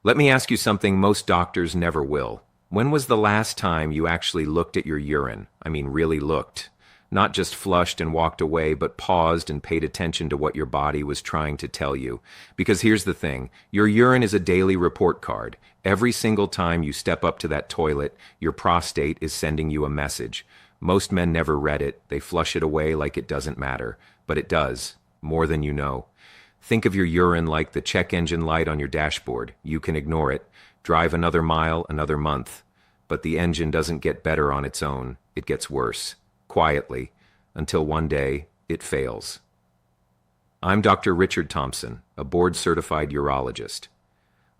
Let me ask you something most doctors never will. When was the last time you actually looked at your urine? I mean, really looked. Not just flushed and walked away, but paused and paid attention to what your body was trying to tell you. Because here's the thing, your urine is a daily report card. Every single time you step up to that toilet, your prostate is sending you a message. Most men never read it. They flush it away like it doesn't matter. But it does, more than you know. Think of your urine like the check engine light on your dashboard. You can ignore it, drive another mile, another month. But the engine doesn't get better on its own. It gets worse, quietly, until one day it fails. I'm Dr. Richard Thompson, a board-certified urologist.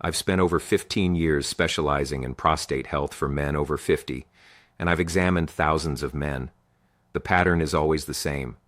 I've spent over 15 years specializing in prostate health for men over 50, and I've examined thousands of men. The pattern is always the same.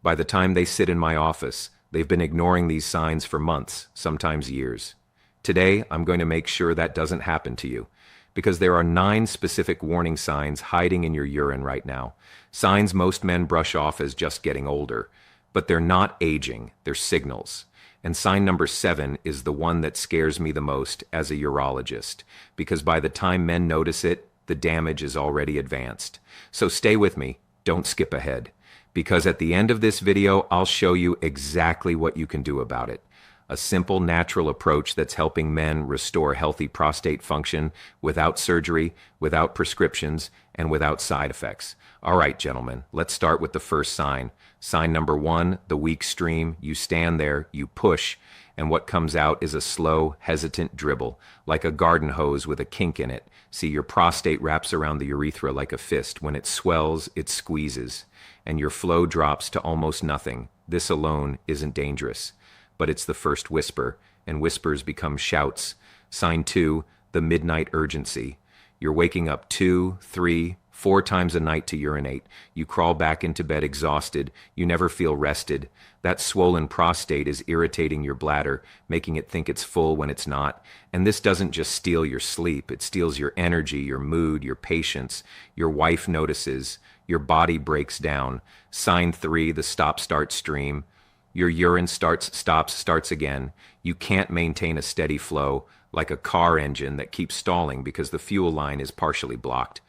By the time they sit in my office, they've been ignoring these signs for months, sometimes years. Today, I'm going to make sure that doesn't happen to you, because there are 9 specific warning signs hiding in your urine right now. Signs most men brush off as just getting older, but they're not aging, they're signals. And sign number 7 is the one that scares me the most as a urologist, because by the time men notice it, the damage is already advanced. So stay with me, don't skip ahead, because at the end of this video, I'll show you exactly what you can do about it. A simple, natural approach that's helping men restore healthy prostate function without surgery, without prescriptions, and without side effects. All right, gentlemen, let's start with the first sign. Sign number 1, the weak stream. You stand there, you push, and what comes out is a slow, hesitant dribble, like a garden hose with a kink in it. See, your prostate wraps around the urethra like a fist. When it swells, it squeezes, and your flow drops to almost nothing. This alone isn't dangerous, but it's the first whisper, and whispers become shouts. Sign 2, the midnight urgency. You're waking up 2, 3, 4 times a night to urinate. You crawl back into bed exhausted. You never feel rested. That swollen prostate is irritating your bladder, making it think it's full when it's not. And this doesn't just steal your sleep. It steals your energy, your mood, your patience. Your wife notices. Your body breaks down. Sign 3, the stop-start stream. Your urine stops again. You can't maintain a steady flow, like a car engine that keeps stalling because the fuel line is partially blocked.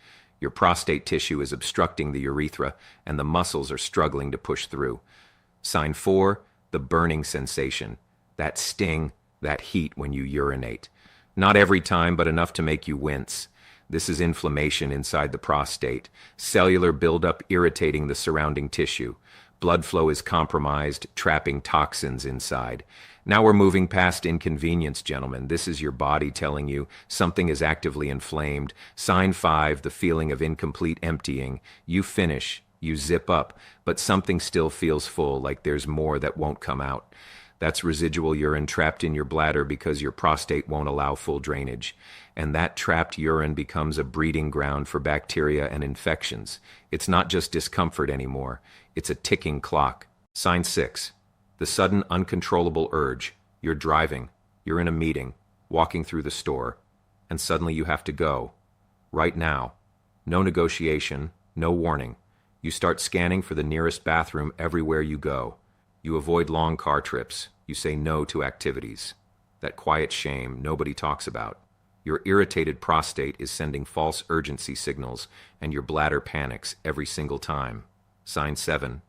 Your prostate tissue is obstructing the urethra, and the muscles are struggling to push through. Sign 4, the burning sensation. That sting, that heat when you urinate. Not every time, but enough to make you wince. This is inflammation inside the prostate. Cellular buildup irritating the surrounding tissue. Blood flow is compromised, trapping toxins inside. Now we're moving past inconvenience, gentlemen. This is your body telling you something is actively inflamed. Sign 5, the feeling of incomplete emptying. You finish, you zip up, but something still feels full, like there's more that won't come out. That's residual urine trapped in your bladder because your prostate won't allow full drainage. And that trapped urine becomes a breeding ground for bacteria and infections. It's not just discomfort anymore. It's a ticking clock. Sign 6, the sudden uncontrollable urge. You're driving, you're in a meeting, walking through the store, and suddenly you have to go. Right now. No negotiation, no warning. You start scanning for the nearest bathroom everywhere you go. You avoid long car trips. You say no to activities. That quiet shame nobody talks about. Your irritated prostate is sending false urgency signals, and your bladder panics every single time. Sign 7,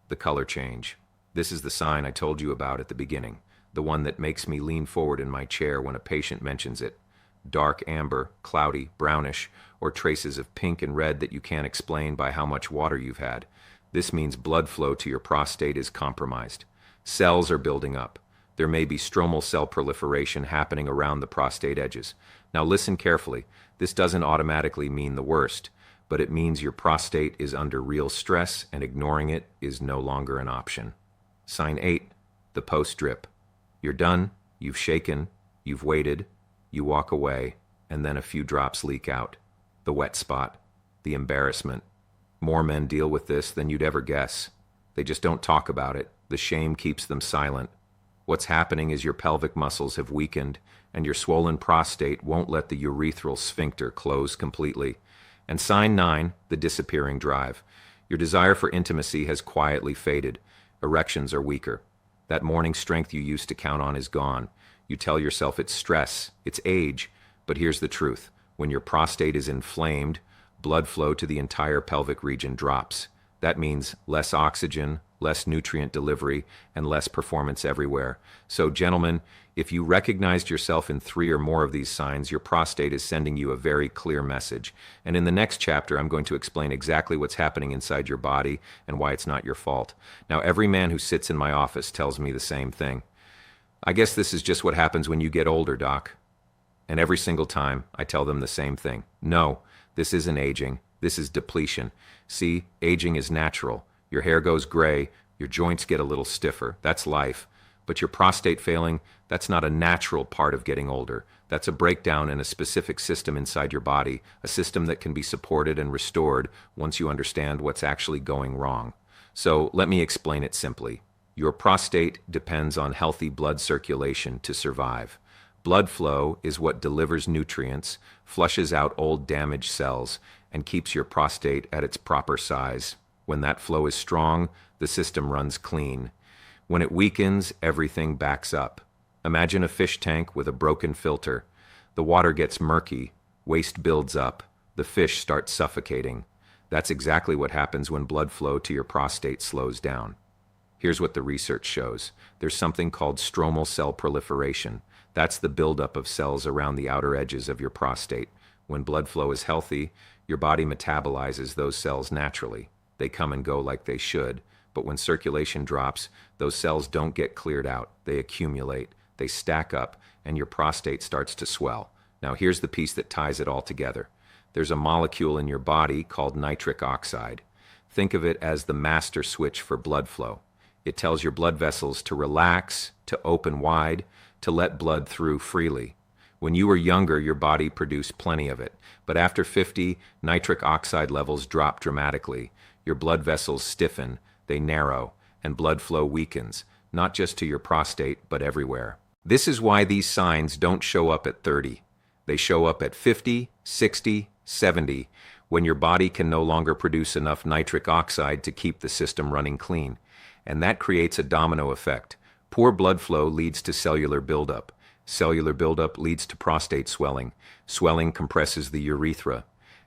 the color change. This is the sign I told you about at the beginning, the one that makes me lean forward in my chair when a patient mentions it. Dark amber, cloudy, brownish, or traces of pink and red that you can't explain by how much water you've had. This means blood flow to your prostate is compromised. Cells are building up. There may be stromal cell proliferation happening around the prostate edges. Now listen carefully. This doesn't automatically mean the worst, but it means your prostate is under real stress and ignoring it is no longer an option. Sign 8, the post-drip. You're done, you've shaken, you've waited, you walk away, and then a few drops leak out. The wet spot, the embarrassment. More men deal with this than you'd ever guess. They just don't talk about it. The shame keeps them silent. What's happening is your pelvic muscles have weakened, and your swollen prostate won't let the urethral sphincter close completely. And sign 9, the disappearing drive. Your desire for intimacy has quietly faded. Erections are weaker. That morning strength you used to count on is gone. You tell yourself it's stress, it's age, but here's the truth. When your prostate is inflamed, blood flow to the entire pelvic region drops. That means less oxygen, less nutrient delivery, and less performance everywhere. So, gentlemen, if you recognized yourself in 3 or more of these signs, your prostate is sending you a very clear message. And in the next chapter, I'm going to explain exactly what's happening inside your body and why it's not your fault. Now, every man who sits in my office tells me the same thing. I guess this is just what happens when you get older, Doc. And every single time, I tell them the same thing. No, this isn't aging. This is depletion. See, aging is natural. Your hair goes gray, your joints get a little stiffer. That's life. But your prostate failing, that's not a natural part of getting older. That's a breakdown in a specific system inside your body, a system that can be supported and restored once you understand what's actually going wrong. So let me explain it simply. Your prostate depends on healthy blood circulation to survive. Blood flow is what delivers nutrients, flushes out old damaged cells, and keeps your prostate at its proper size. When that flow is strong, the system runs clean. When it weakens, everything backs up. Imagine a fish tank with a broken filter. The water gets murky, waste builds up, the fish starts suffocating. That's exactly what happens when blood flow to your prostate slows down. Here's what the research shows. There's something called stromal cell proliferation. That's the buildup of cells around the outer edges of your prostate. When blood flow is healthy, your body metabolizes those cells naturally. They come and go like they should, but when circulation drops, those cells don't get cleared out. They accumulate, they stack up, and your prostate starts to swell. Now here's the piece that ties it all together. There's a molecule in your body called nitric oxide. Think of it as the master switch for blood flow. It tells your blood vessels to relax, to open wide, to let blood through freely. When you were younger, your body produced plenty of it, but after 50, nitric oxide levels drop dramatically. Your blood vessels stiffen, they narrow, and blood flow weakens, not just to your prostate, but everywhere. This is why these signs don't show up at 30. They show up at 50, 60, 70, when your body can no longer produce enough nitric oxide to keep the system running clean. And that creates a domino effect. Poor blood flow leads to cellular buildup. Cellular buildup leads to prostate swelling. Swelling compresses the urethra.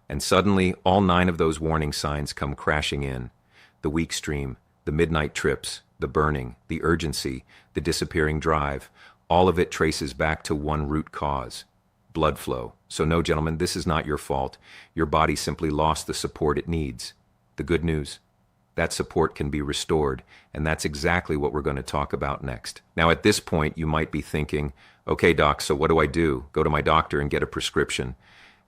And suddenly, all 9 of those warning signs come crashing in. The weak stream, the midnight trips, the burning, the urgency, the disappearing drive, all of it traces back to one root cause: blood flow. So no, gentlemen, this is not your fault. Your body simply lost the support it needs. The good news: that support can be restored, and that's exactly what we're going to talk about next. Now, at this point, you might be thinking, okay, doc, so what do I do? Go to my doctor and get a prescription.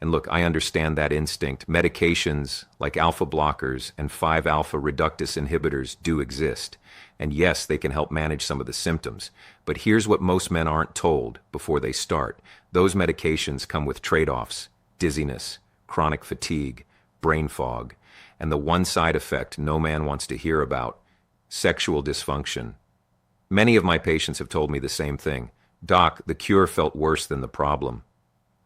And look, I understand that instinct. Medications like alpha blockers and 5-alpha reductase inhibitors do exist. And yes, they can help manage some of the symptoms. But here's what most men aren't told before they start. Those medications come with trade-offs: dizziness, chronic fatigue, brain fog, and the one side effect no man wants to hear about: sexual dysfunction. Many of my patients have told me the same thing. Doc, the cure felt worse than the problem.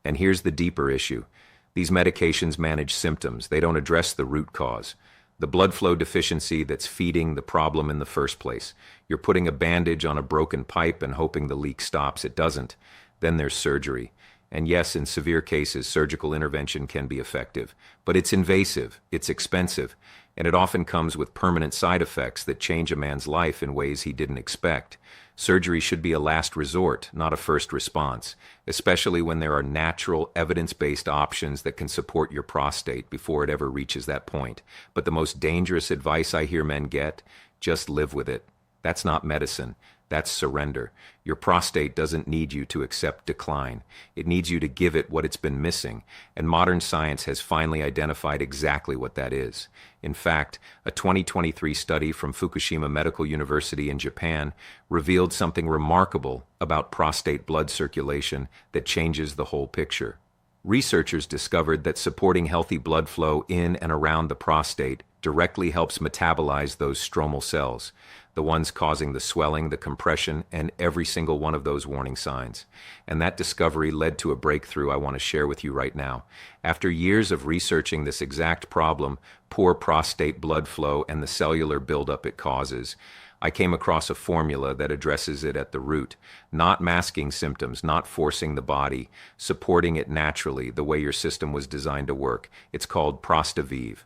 And here's the deeper issue. These medications manage symptoms. They don't address the root cause, the blood flow deficiency that's feeding the problem in the first place. You're putting a bandage on a broken pipe and hoping the leak stops. It doesn't. Then there's surgery. And yes, in severe cases, surgical intervention can be effective. But it's invasive, it's expensive, and it often comes with permanent side effects that change a man's life in ways he didn't expect. Surgery should be a last resort, not a first response, especially when there are natural, evidence-based options that can support your prostate before it ever reaches that point. But the most dangerous advice I hear men get: just live with it. That's not medicine. That's surrender. Your prostate doesn't need you to accept decline. It needs you to give it what it's been missing, and modern science has finally identified exactly what that is. In fact, a 2023 study from Fukushima Medical University in Japan revealed something remarkable about prostate blood circulation that changes the whole picture. Researchers discovered that supporting healthy blood flow in and around the prostate directly helps metabolize those stromal cells, the ones causing the swelling, the compression, and every single one of those warning signs. And that discovery led to a breakthrough I want to share with you right now. After years of researching this exact problem, poor prostate blood flow and the cellular buildup it causes, I came across a formula that addresses it at the root, not masking symptoms, not forcing the body, supporting it naturally, the way your system was designed to work. It's called Prostavive,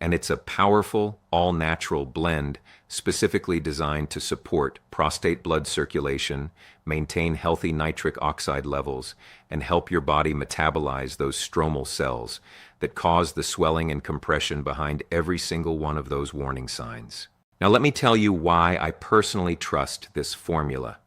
and it's a powerful, all-natural blend specifically designed to support prostate blood circulation, maintain healthy nitric oxide levels, and help your body metabolize those stromal cells that cause the swelling and compression behind every single one of those warning signs. Now let me tell you why I personally trust this formula.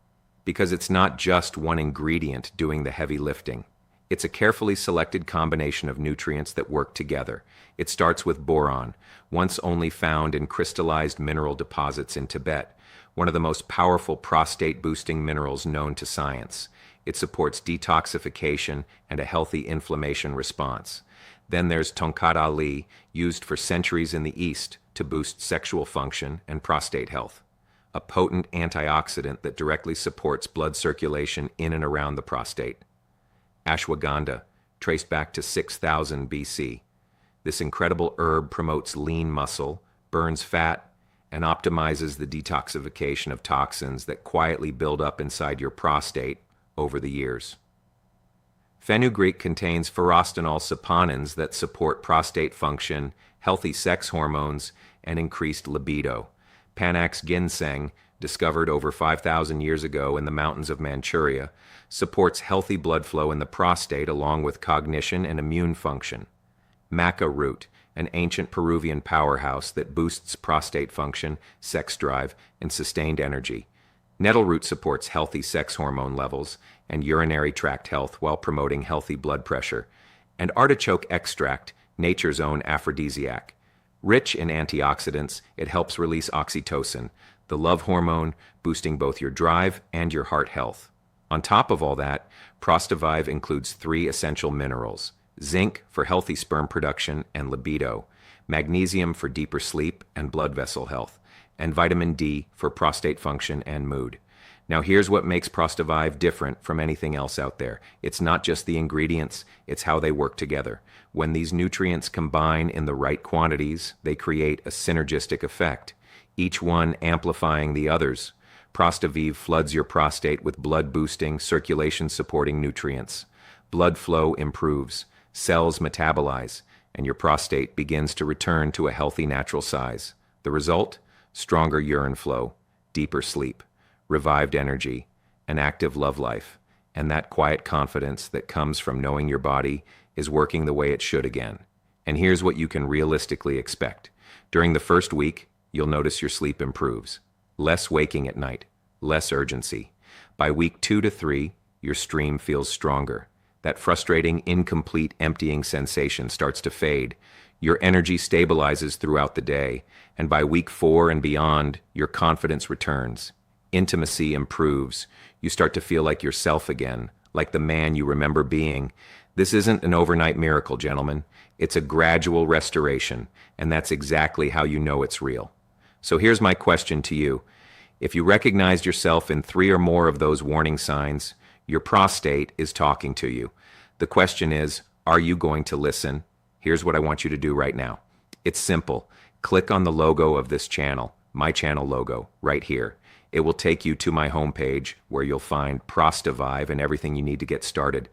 Because it's not just one ingredient doing the heavy lifting. It's a carefully selected combination of nutrients that work together. It starts with boron, once only found in crystallized mineral deposits in Tibet, one of the most powerful prostate-boosting minerals known to science. It supports detoxification and a healthy inflammation response. Then there's Tongkat Ali, used for centuries in the East to boost sexual function and prostate health. A potent antioxidant that directly supports blood circulation in and around the prostate. Ashwagandha, traced back to 6000 BC. This incredible herb promotes lean muscle, burns fat, and optimizes the detoxification of toxins that quietly build up inside your prostate over the years. Fenugreek contains pherostanol saponins that support prostate function, healthy sex hormones, and increased libido. Panax ginseng, discovered over 5,000 years ago in the mountains of Manchuria, supports healthy blood flow in the prostate along with cognition and immune function. Maca root, an ancient Peruvian powerhouse that boosts prostate function, sex drive, and sustained energy. Nettle root supports healthy sex hormone levels and urinary tract health while promoting healthy blood pressure. And artichoke extract, nature's own aphrodisiac. Rich in antioxidants, it helps release oxytocin, the love hormone, boosting both your drive and your heart health. On top of all that, Prostavive includes 3 essential minerals: zinc for healthy sperm production and libido, magnesium for deeper sleep and blood vessel health, and vitamin D for prostate function and mood. Now here's what makes Prostavive different from anything else out there. It's not just the ingredients, it's how they work together. When these nutrients combine in the right quantities, they create a synergistic effect, each one amplifying the others. Prostavive floods your prostate with blood-boosting, circulation-supporting nutrients. Blood flow improves, cells metabolize, and your prostate begins to return to a healthy natural size. The result? Stronger urine flow, deeper sleep, revived energy, an active love life, and that quiet confidence that comes from knowing your body is working the way it should again. And here's what you can realistically expect. During the first week, you'll notice your sleep improves. Less waking at night, less urgency. By week 2 to 3, your stream feels stronger. That frustrating, incomplete, emptying sensation starts to fade. Your energy stabilizes throughout the day, and by week 4 and beyond, your confidence returns. Intimacy improves. You start to feel like yourself again, like the man you remember being. This isn't an overnight miracle, gentlemen. It's a gradual restoration, and that's exactly how you know it's real. So here's my question to you. If you recognized yourself in 3 or more of those warning signs, your prostate is talking to you. The question is, are you going to listen? Here's what I want you to do right now. It's simple. Click on the logo of this channel, my channel logo, right here. It will take you to my homepage where you'll find Prostavive and everything you need to get started.